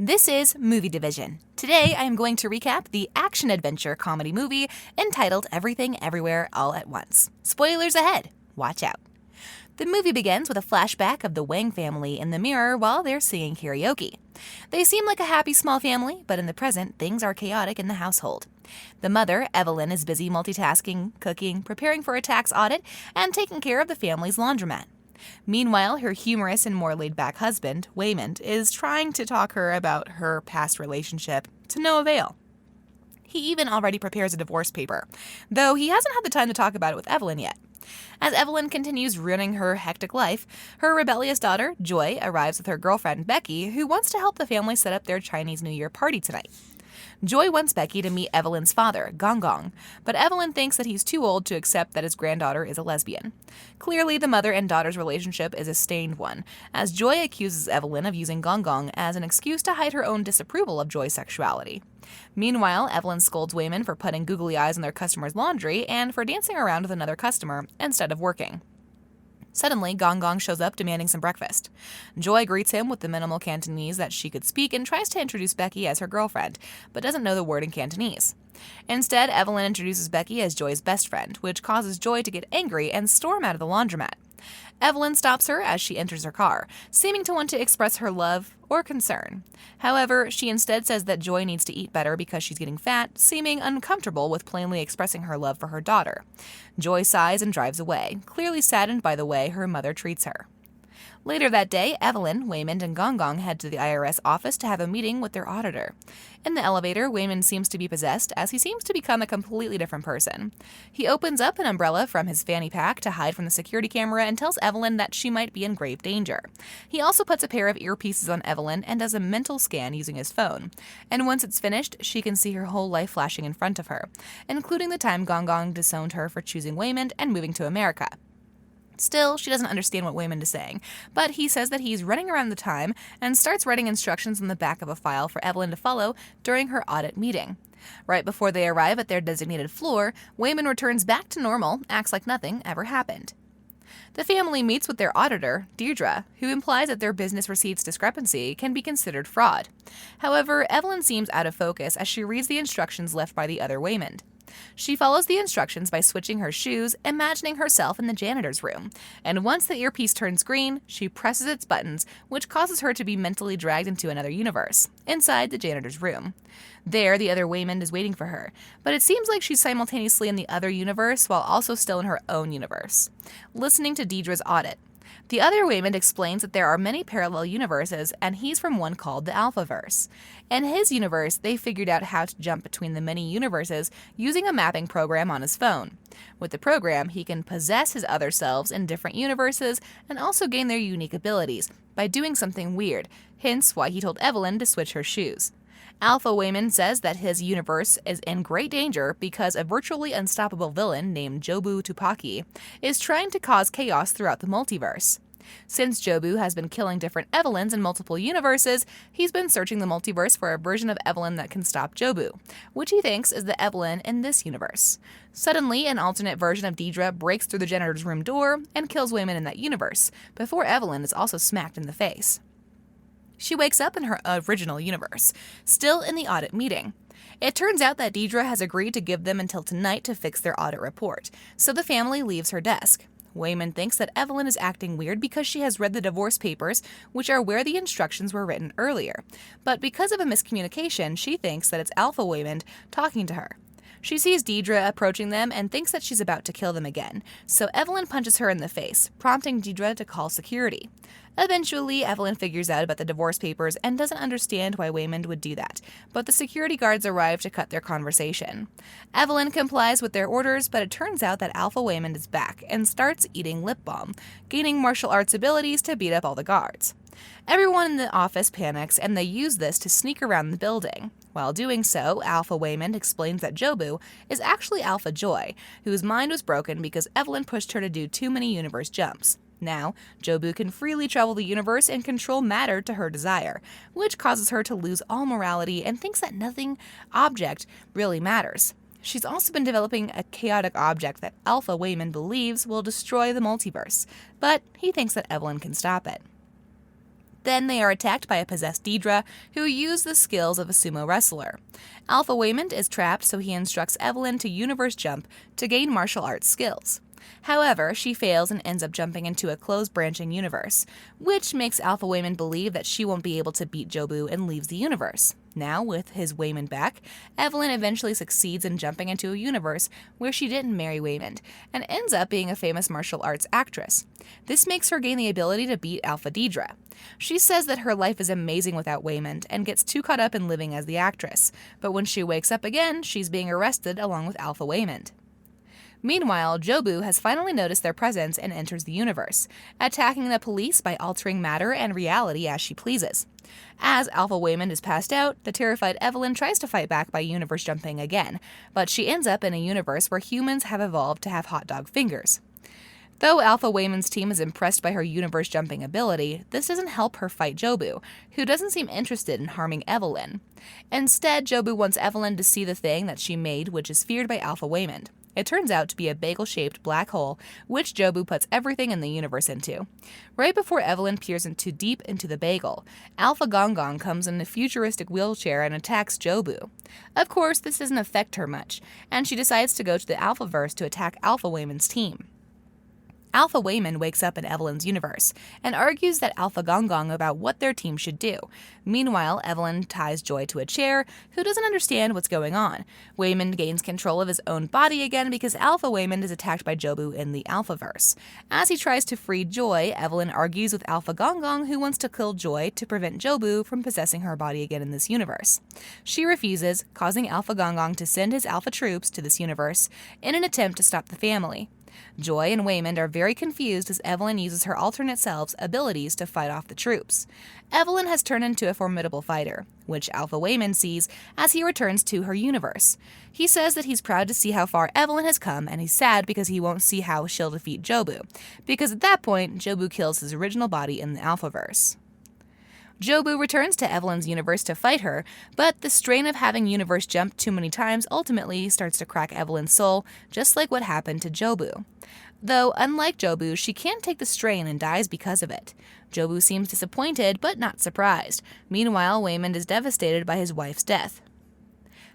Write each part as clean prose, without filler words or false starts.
This is Movie Division. Today I am going to recap the action-adventure comedy movie entitled Everything Everywhere All at Once. Spoilers ahead. Watch out. The movie begins with a flashback of the Wang family in the mirror while they're singing karaoke. They seem like a happy small family, but in the present, things are chaotic in the household. The mother, Evelyn, is busy multitasking, cooking, preparing for a tax audit, and taking care of the family's laundromat. Meanwhile, her humorous and more laid-back husband, Waymond, is trying to talk her about her past relationship to no avail. He even already prepares a divorce paper, though he hasn't had the time to talk about it with Evelyn yet. As Evelyn continues ruining her hectic life, her rebellious daughter, Joy, arrives with her girlfriend, Becky, who wants to help the family set up their Chinese New Year party tonight. Joy wants Becky to meet Evelyn's father, Gong Gong, but Evelyn thinks that he's too old to accept that his granddaughter is a lesbian. Clearly, the mother and daughter's relationship is a stained one, as Joy accuses Evelyn of using Gong Gong as an excuse to hide her own disapproval of Joy's sexuality. Meanwhile, Evelyn scolds Waymond for putting googly eyes on their customer's laundry and for dancing around with another customer instead of working. Suddenly, Gong Gong shows up demanding some breakfast. Joy greets him with the minimal Cantonese that she could speak and tries to introduce Becky as her girlfriend, but doesn't know the word in Cantonese. Instead, Evelyn introduces Becky as Joy's best friend, which causes Joy to get angry and storm out of the laundromat. Evelyn stops her as she enters her car, seeming to want to express her love or concern. However, she instead says that Joy needs to eat better because she's getting fat, seeming uncomfortable with plainly expressing her love for her daughter. Joy sighs and drives away, clearly saddened by the way her mother treats her. Later that day, Evelyn, Waymond, and Gong Gong head to the IRS office to have a meeting with their auditor. In the elevator, Waymond seems to be possessed as he seems to become a completely different person. He opens up an umbrella from his fanny pack to hide from the security camera and tells Evelyn that she might be in grave danger. He also puts a pair of earpieces on Evelyn and does a mental scan using his phone. And once it's finished, she can see her whole life flashing in front of her, including the time Gong Gong disowned her for choosing Waymond and moving to America. Still, she doesn't understand what Waymond is saying, but he says that he's running around the time and starts writing instructions on the back of a file for Evelyn to follow during her audit meeting. Right before they arrive at their designated floor, Waymond returns back to normal, acts like nothing ever happened. The family meets with their auditor, Deirdre, who implies that their business receipts discrepancy can be considered fraud. However, Evelyn seems out of focus as she reads the instructions left by the other Waymond. She follows the instructions by switching her shoes, imagining herself in the janitor's room, and once the earpiece turns green, she presses its buttons, which causes her to be mentally dragged into another universe, inside the janitor's room. There, the other Waymond is waiting for her, but it seems like she's simultaneously in the other universe while also still in her own universe. Listening to Deirdre's audit, the other Waymond explains that there are many parallel universes, and he's from one called the Alphaverse. In his universe, they figured out how to jump between the many universes using a mapping program on his phone. With the program, he can possess his other selves in different universes and also gain their unique abilities by doing something weird, hence why he told Evelyn to switch her shoes. Alpha Waymond says that his universe is in great danger because a virtually unstoppable villain named Jobu Tupaki is trying to cause chaos throughout the multiverse. Since Jobu has been killing different Evelyns in multiple universes, he's been searching the multiverse for a version of Evelyn that can stop Jobu, which he thinks is the Evelyn in this universe. Suddenly, an alternate version of Deirdre breaks through the janitor's room door and kills Waymond in that universe, before Evelyn is also smacked in the face. She wakes up in her original universe, still in the audit meeting. It turns out that Deirdre has agreed to give them until tonight to fix their audit report, so the family leaves her desk. Waymond thinks that Evelyn is acting weird because she has read the divorce papers, which are where the instructions were written earlier. But because of a miscommunication, she thinks that it's Alpha Waymond talking to her. She sees Deirdre approaching them and thinks that she's about to kill them again, so Evelyn punches her in the face, prompting Deirdre to call security. Eventually, Evelyn figures out about the divorce papers and doesn't understand why Waymond would do that, but the security guards arrive to cut their conversation. Evelyn complies with their orders, but it turns out that Alpha Waymond is back and starts eating lip balm, gaining martial arts abilities to beat up all the guards. Everyone in the office panics, and they use this to sneak around the building. While doing so, Alpha Waymond explains that Jobu is actually Alpha Joy, whose mind was broken because Evelyn pushed her to do too many universe jumps. Now, Jobu can freely travel the universe and control matter to her desire, which causes her to lose all morality and thinks that nothing object really matters. She's also been developing a chaotic object that Alpha Waymond believes will destroy the multiverse, but he thinks that Evelyn can stop it. Then they are attacked by a possessed Deidre, who used the skills of a sumo wrestler. Alpha Waymond is trapped, so he instructs Evelyn to universe jump to gain martial arts skills. However, she fails and ends up jumping into a closed branching universe, which makes Alpha Waymond believe that she won't be able to beat Jobu and leaves the universe. Now, with his Waymond back, Evelyn eventually succeeds in jumping into a universe where she didn't marry Waymond, and ends up being a famous martial arts actress. This makes her gain the ability to beat Alpha Deidre. She says that her life is amazing without Waymond, and gets too caught up in living as the actress, but when she wakes up again, she's being arrested along with Alpha Waymond. Meanwhile, Jobu has finally noticed their presence and enters the universe, attacking the police by altering matter and reality as she pleases. As Alpha Waymond is passed out, the terrified Evelyn tries to fight back by universe jumping again, but she ends up in a universe where humans have evolved to have hot dog fingers. Though Alpha Waymond's team is impressed by her universe jumping ability, this doesn't help her fight Jobu, who doesn't seem interested in harming Evelyn. Instead, Jobu wants Evelyn to see the thing that she made, which is feared by Alpha Waymond. It turns out to be a bagel-shaped black hole, which Jobu puts everything in the universe into. Right before Evelyn peers deep into the bagel, Alpha Gong Gong comes in a futuristic wheelchair and attacks Jobu. Of course, this doesn't affect her much, and she decides to go to the Alphaverse to attack Alpha Waymond's team. Alpha Waymond wakes up in Evelyn's universe and argues that Alpha Gong Gong about what their team should do. Meanwhile, Evelyn ties Joy to a chair, who doesn't understand what's going on. Waymond gains control of his own body again because Alpha Waymond is attacked by Jobu in the Alphaverse. As he tries to free Joy, Evelyn argues with Alpha Gong Gong, who wants to kill Joy to prevent Jobu from possessing her body again in this universe. She refuses, causing Alpha Gong Gong to send his Alpha troops to this universe in an attempt to stop the family. Joy and Waymond are very confused as Evelyn uses her alternate self's abilities to fight off the troops. Evelyn has turned into a formidable fighter, which Alpha Waymond sees as he returns to her universe. He says that he's proud to see how far Evelyn has come, and he's sad because he won't see how she'll defeat Jobu, because at that point, Jobu kills his original body in the Alphaverse. Jobu returns to Evelyn's universe to fight her, but the strain of having universe jumped too many times ultimately starts to crack Evelyn's soul, just like what happened to Jobu. Though, unlike Jobu, she can't take the strain and dies because of it. Jobu seems disappointed, but not surprised. Meanwhile, Waymond is devastated by his wife's death.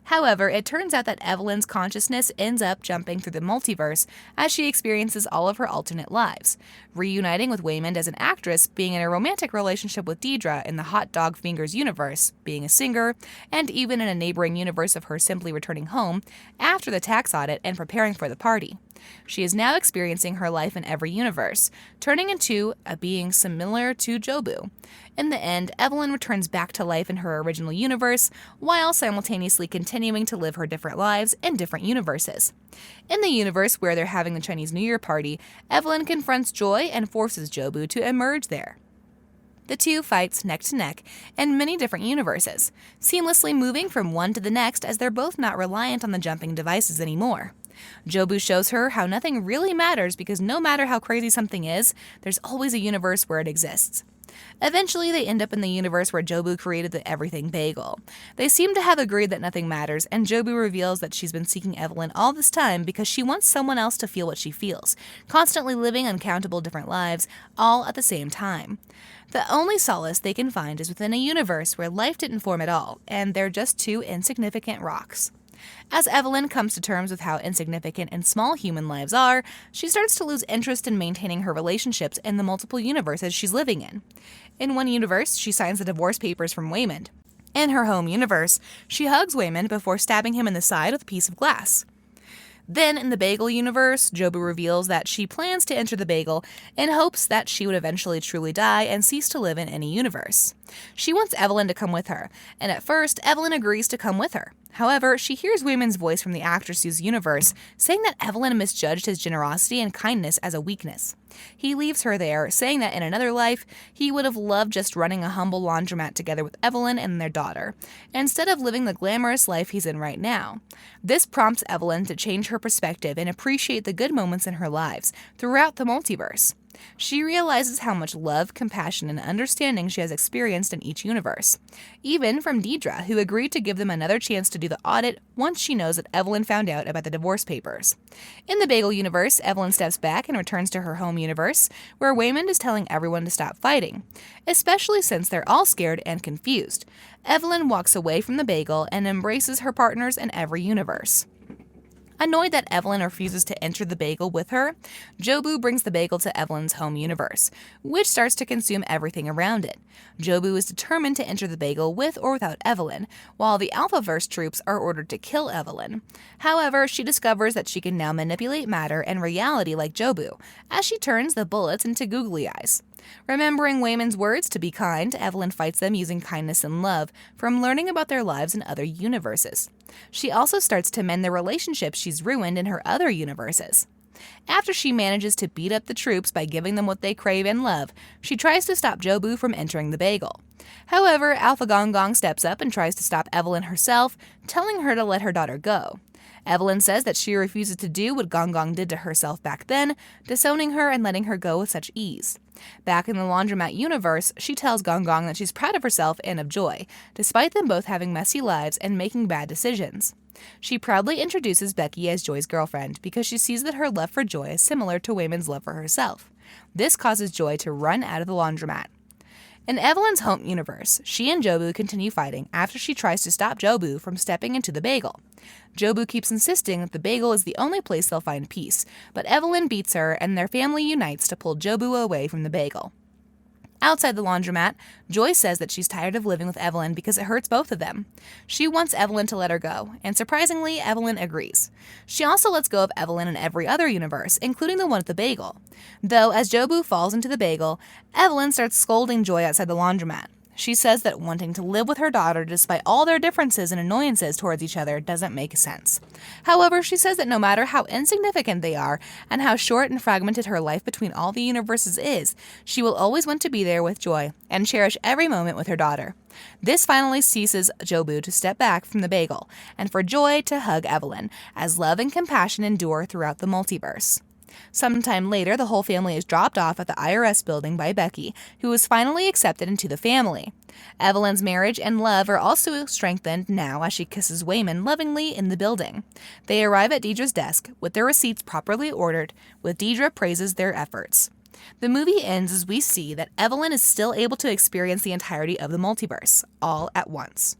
However, it turns out that Evelyn's consciousness ends up jumping through the multiverse as she experiences all of her alternate lives, reuniting with Waymond as an actress, being in a romantic relationship with Deidre in the Hot Dog Fingers universe, being a singer, and even in a neighboring universe of her simply returning home after the tax audit and preparing for the party. She is now experiencing her life in every universe, turning into a being similar to Jobu. In the end, Evelyn returns back to life in her original universe, while simultaneously continuing to live her different lives in different universes. In the universe where they're having the Chinese New Year party, Evelyn confronts Joy and forces Jobu to emerge there. The two fights neck to neck in many different universes, seamlessly moving from one to the next as they're both not reliant on the jumping devices anymore. Jobu shows her how nothing really matters because no matter how crazy something is, there's always a universe where it exists. Eventually, they end up in the universe where Jobu created the everything bagel. They seem to have agreed that nothing matters, and Jobu reveals that she's been seeking Evelyn all this time because she wants someone else to feel what she feels, constantly living uncountable different lives, all at the same time. The only solace they can find is within a universe where life didn't form at all, and they're just two insignificant rocks. As Evelyn comes to terms with how insignificant and small human lives are, she starts to lose interest in maintaining her relationships in the multiple universes she's living in. In one universe, she signs the divorce papers from Waymond. In her home universe, she hugs Waymond before stabbing him in the side with a piece of glass. Then, in the Bagel universe, Jobu reveals that she plans to enter the Bagel in hopes that she would eventually truly die and cease to live in any universe. She wants Evelyn to come with her, and at first, Evelyn agrees to come with her. However, she hears Waymond's voice from the actress's universe saying that Evelyn misjudged his generosity and kindness as a weakness. He leaves her there, saying that in another life, he would have loved just running a humble laundromat together with Evelyn and their daughter, instead of living the glamorous life he's in right now. This prompts Evelyn to change her perspective and appreciate the good moments in her lives throughout the multiverse. She realizes how much love, compassion, and understanding she has experienced in each universe. Even from Deidre, who agreed to give them another chance to do the audit once she knows that Evelyn found out about the divorce papers. In the Bagel universe, Evelyn steps back and returns to her home universe, where Waymond is telling everyone to stop fighting, especially since they're all scared and confused. Evelyn walks away from the Bagel and embraces her partners in every universe. Annoyed that Evelyn refuses to enter the Bagel with her, Jobu brings the Bagel to Evelyn's home universe, which starts to consume everything around it. Jobu is determined to enter the Bagel with or without Evelyn, while the Alphaverse troops are ordered to kill Evelyn. However, she discovers that she can now manipulate matter and reality like Jobu, as she turns the bullets into googly eyes. Remembering Waymond's words to be kind, Evelyn fights them using kindness and love from learning about their lives in other universes. She also starts to mend the relationships she's ruined in her other universes. After she manages to beat up the troops by giving them what they crave and love, she tries to stop Jobu from entering the Bagel. However, Alpha Gong Gong steps up and tries to stop Evelyn herself, telling her to let her daughter go. Evelyn says that she refuses to do what Gong Gong did to herself back then, disowning her and letting her go with such ease. Back in the Laundromat universe, she tells Gong Gong that she's proud of herself and of Joy, despite them both having messy lives and making bad decisions. She proudly introduces Becky as Joy's girlfriend because she sees that her love for Joy is similar to Waymond's love for herself. This causes Joy to run out of the laundromat. In Evelyn's home universe, she and Jobu continue fighting after she tries to stop Jobu from stepping into the Bagel. Jobu keeps insisting that the Bagel is the only place they'll find peace, but Evelyn beats her and their family unites to pull Jobu away from the Bagel. Outside the laundromat, Joy says that she's tired of living with Evelyn because it hurts both of them. She wants Evelyn to let her go, and surprisingly, Evelyn agrees. She also lets go of Evelyn in every other universe, including the one at the Bagel. Though, as Jobu falls into the Bagel, Evelyn starts scolding Joy outside the laundromat. She says that wanting to live with her daughter despite all their differences and annoyances towards each other doesn't make sense. However, she says that no matter how insignificant they are and how short and fragmented her life between all the universes is, she will always want to be there with Joy and cherish every moment with her daughter. This finally ceases Jobu to step back from the Bagel and for Joy to hug Evelyn, as love and compassion endure throughout the multiverse. Sometime later, the whole family is dropped off at the IRS building by Becky, who is finally accepted into the family. Evelyn's marriage and love are also strengthened now as she kisses Waymond lovingly in the building. They arrive at Deidre's desk with their receipts properly ordered, with Deidre praises their efforts. The movie ends as we see that Evelyn is still able to experience the entirety of the multiverse, all at once.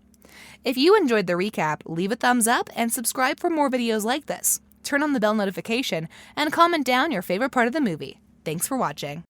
If you enjoyed the recap, leave a thumbs up and subscribe for more videos like this. Turn on the bell notification, and comment down your favorite part of the movie. Thanks for watching.